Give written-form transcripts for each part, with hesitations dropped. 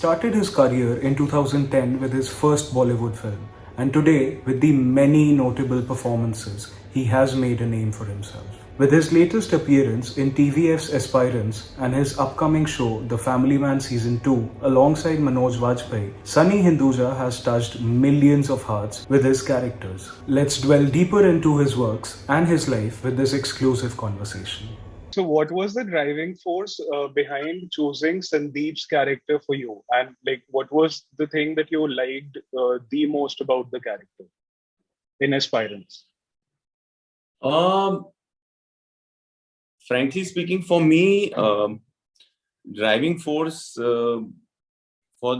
started his career in 2010 with his first Bollywood film, and today, with the many notable performances, he has made a name for himself. With his latest appearance in TVF's Aspirants and his upcoming show, The Family Man Season 2, alongside Manoj Vajpayee, Sunny Hinduja has touched millions of hearts with his characters. Let's dwell deeper into his works and his life with this exclusive conversation. So, what was the driving force behind choosing Sandeep's character for you? And like, what was the thing that you liked the most about the character in Aspirants? Um, Frankly speaking, for me, driving force for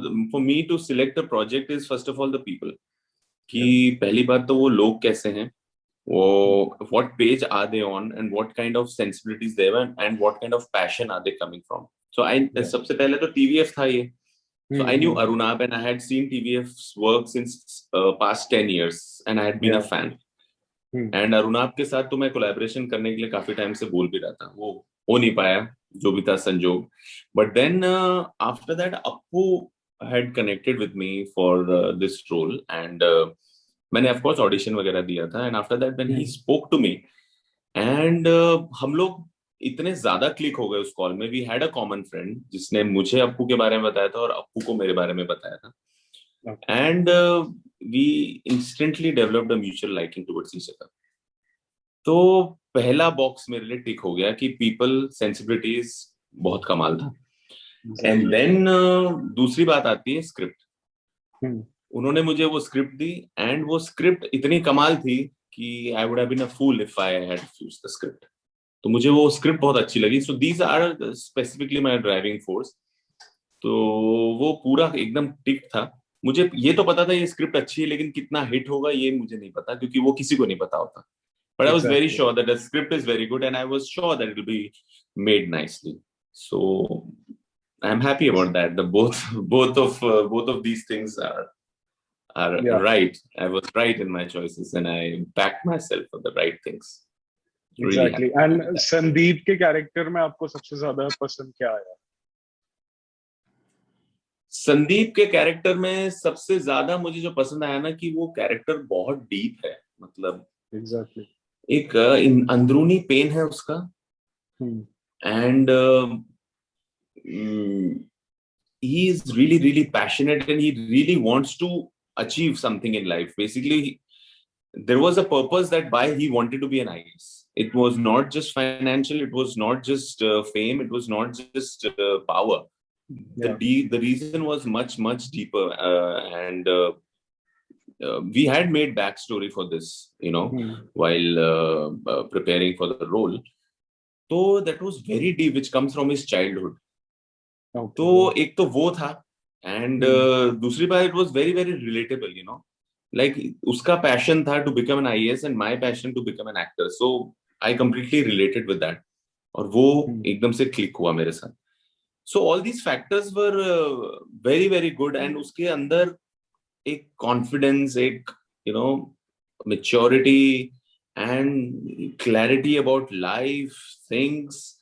me to select a project is first of all the people. कि पहली बात तो वो लोग कैसे हैं, वो what page are they on and what kind of sensibilities they have and what kind of passion are they coming from. So सबसे पहले तो TVF था ये. So I knew Arunab and I had seen TVF's work since past 10 years and I had been a fan. And Arunabh के साथ तो मैं collaboration करने के लिए काफी टाइम से बोल भी रहा था, वो हो नहीं पाया, जो भी था संजोग. But then after that Appu had connected with me for this role and मैंने ऑफ कोर्स ऑडिशन वगैरह दिया था. And after that when he spoke to me and हम लोग इतने ज्यादा क्लिक हो गए उस कॉल में. We had a common friend जिसने मुझे अप्पू के बारे में बताया था और अप्पू को मेरे बारे में बताया था. And we instantly developed a mutual liking towards each other. तो पहला बॉक्स मेरे लिए टिक हो गया कि पीपल सेंसिबिलिटीज बहुत कमाल था. एंड देन दूसरी बात आती है स्क्रिप्ट. उन्होंने मुझे वो स्क्रिप्ट दी एंड वो स्क्रिप्ट इतनी कमाल थी कि I would have been a fool if I had used the script. तो मुझे वो स्क्रिप्ट बहुत अच्छी लगी. So these are specifically my driving force. तो वो पूरा एकदम टिक था. मुझे ये तो पता था ये स्क्रिप्ट अच्छी है, लेकिन कितना हिट होगा ये मुझे नहीं पता, क्योंकि वो किसी को नहीं पता होता. But I was very sure that the script is very good and I was sure that it will be made nicely. So I am happy about that. The both of these things are right. I was right in my choices and I backed myself for the right things. Exactly. And Sandeep के character में आपको सबसे ज्यादा पसंद क्या आया? संदीप के character में सबसे ज्यादा मुझे जो पसंद आया ना, कि वो कैरेक्टर बहुत डीप है. मतलब एक अंदरूनी पेन है उसका. And he is really passionate and he really wants to achieve something in life. Basically, there was a purpose that why he wanted to be an IAS. It was not just financial, it was not just fame, it was not just power. The reason was much deeper, and we had made backstory for this, while preparing for the role. So that was very deep, which comes from his childhood. तो एक तो वो था, and दूसरी बात, it was very relatable, like उसका passion था to become an IAS and my passion to become an actor. So I completely related with that, और वो एकदम से click हुआ मेरे साथ. So all these factors were very good, and उसके अंदर एक confidence, एक maturity and clarity about life, things.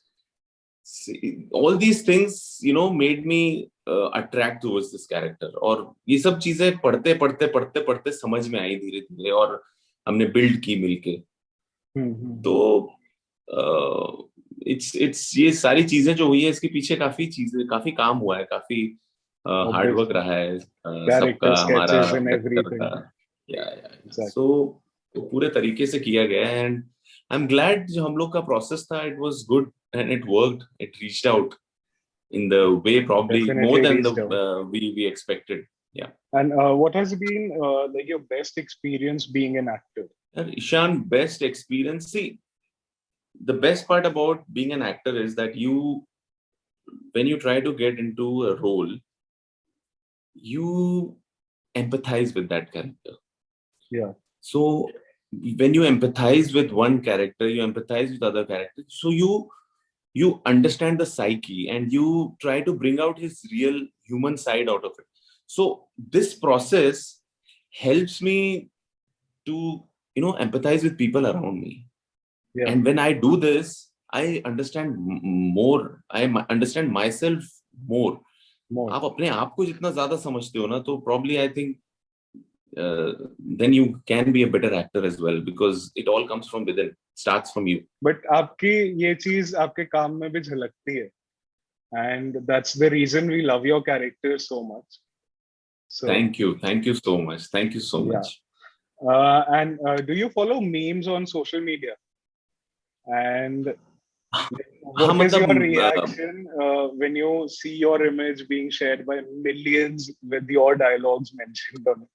All these things made me attract towards this character. और ये सब चीजें पढ़ते समझ में आई धीरे धीरे, और हमने build की मिलके. तो it's ये सारी चीजें जो हुई है, इसके पीछे काफी काम हुआ है, काफी हार्ड वर्क रहा है सबका, हमारा सो तो पूरे तरीके से किया गया है. एंड आई एम ग्लैड जो हम लोग का प्रोसेस था, it was good and it worked. It reached out in the way probably more than we expected. Yeah. And what has been like your best experience being an actor? Ishan, best experience. See, the best part about being an actor is that when you try to get into a role, you empathize with that character. Yeah. So when you empathize with one character, you empathize with other characters. So you understand the psyche and you try to bring out his real human side out of it. So this process helps me to empathize with people around me. And when I do this, I understand more. I understand myself more. More. आप अपने आप को जितना ज्यादा समझते हो ना, तो probably I think then you can be a better actor as well, because it all comes from within, starts from you. But आपकी ये चीज आपके काम में भी झलकती है, and that's the reason we love your character so much. So Thank you so much, thank you so yeah. much. And do you follow memes on social media? And हाँ, what is your मतलब reaction when you see your image being shared by millions with your dialogues mentioned on it?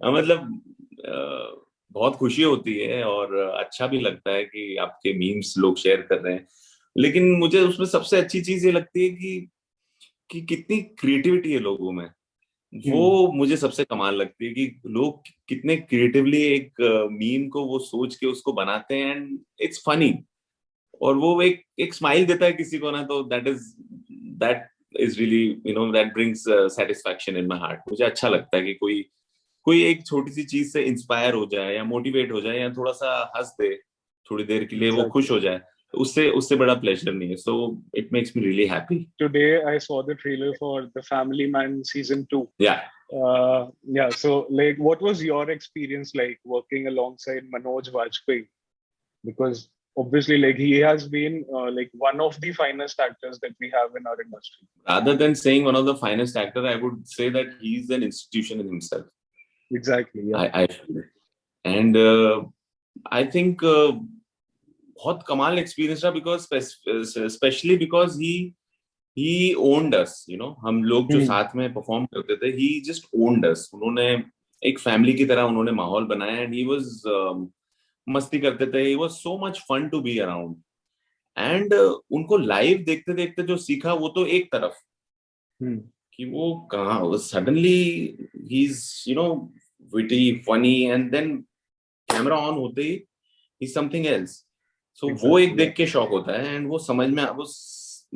मतलब बहुत खुशी होती है और अच्छा भी लगता है कि आपके मीम्स लोग शेयर कर रहे हैं, लेकिन मुझे उसमें सबसे अच्छी चीज ये लगती है कि कितनी क्रिएटिविटी है लोगों में। वो मुझे सबसे कमाल लगती है कि लोग कितने क्रिएटिवली एक मीम को वो सोच के उसको बनाते हैं, एंड इट्स फनी, और वो एक स्माइल देता है किसी को ना, तो that is really, you know, that brings satisfaction in my heart. मुझे अच्छा लगता है कि कोई एक छोटी सी चीज से इंस्पायर हो जाए या मोटिवेट हो जाए या थोड़ा सा हंस दे थोड़ी देर के लिए, वो खुश हो जाए, तो उससे बड़ा प्लेजर नहीं है। So it makes me really happy. Today I saw the trailer for The Family Man season 2. Yeah. Yeah. So, like, what was your experience like working alongside Manoj Vajpayee? Because obviously, like, he has been like one of the finest actors that we have in our industry. Rather than saying one of the finest actor, I would say that he's an institution in himself. Exactly. Yeah. I feel. And I think बहुत कमाल experience रहा, because specially because he owned us, you know, हम लोग जो साथ में perform करते थे, ही जस्ट ओन्ड अस। उन्होंने एक फैमिली की तरह उन्होंने माहौल बनाया, एंड ही वाज मस्ती करते थे, he was so much fun to be around. And उनको लाइव देखते देखते जो सीखा वो तो एक तरफ कि वो कहाँ suddenly he is, you know, witty funny, and then camera on होते ही ही समथिंग एल्स। सो वो एक देख के शॉक होता है, एंड वो समझ में वो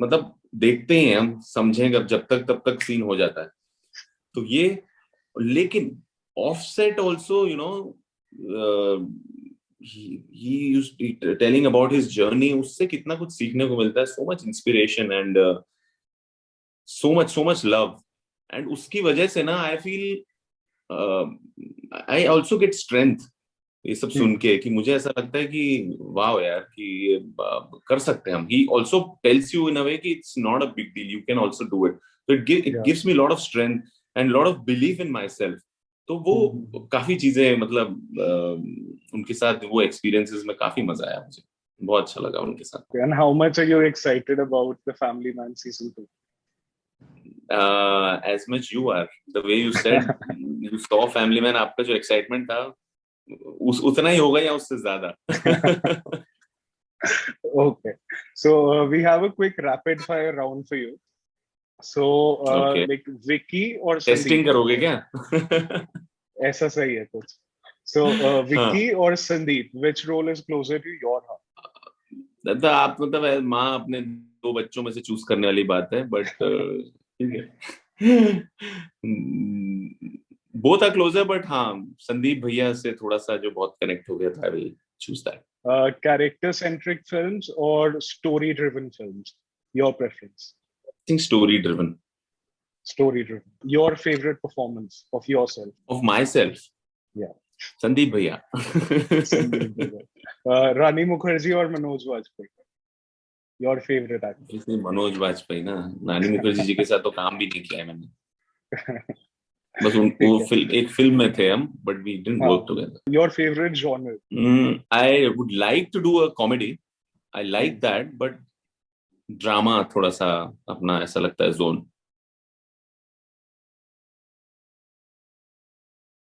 मतलब देखते हैं हम, समझेंगे जब तक सीन हो जाता है। तो ये, लेकिन offset also, you know, he used telling about his journey, उससे कितना कुछ सीखने को मिलता है, so much inspiration and so much love, and उसकी वजह से ना I feel I also get strength ये सब सुन के, कि मुझे ऐसा लगता है कि वाह यार, कि कर सकते हैं हम। He also tells you in a way कि it's not a big deal, you can also do it. So it gives me a lot of strength and a lot of belief in myself. तो वो काफी चीजें, मतलब उनके साथ वो experiences में काफी मजा आया, मुझे बहुत अच्छा लगा उनके साथ। And how much are you excited about The Family Man season 2? As much you are. The way you said you saw Family Man, आपका जो एक्साइटमेंट था उतना ही होगा या उससे ज्यादा। Okay, so we have a quick rapid fire round for you. So Okay. like Vicky or testing Sandeep? करोगे क्या? ऐसा सही है कुछ। So Vicky or Sandeep, which role is closer to your heart? आप मतलब माँ अपने दो बच्चों में से चूज करने वाली बात है, बट ठीक है, बोथ आर क्लोजर, बट हाँ, संदीप भैया से थोड़ा सा जो बहुत कनेक्ट हो गया था, I will choose that. Character centric films or story driven films? Your preference? I think story driven. Story driven. Your favorite performance of yourself? Of myself? Yeah. Sandeep भैया। Sandeep Bhaiya. Rani Mukherjee or Manoj Vajpayee? Your favorite actor? Manoj Vajpayee ना, रानी मुखर्जी जी के साथ तो काम भी नहीं किया है मैंने, बस उनको एक फिल्म में थे हम, but we didn't work together. Your favorite genre? I would like to do a comedy. I like that, but drama थोड़ा सा अपना ऐसा लगता है जोन।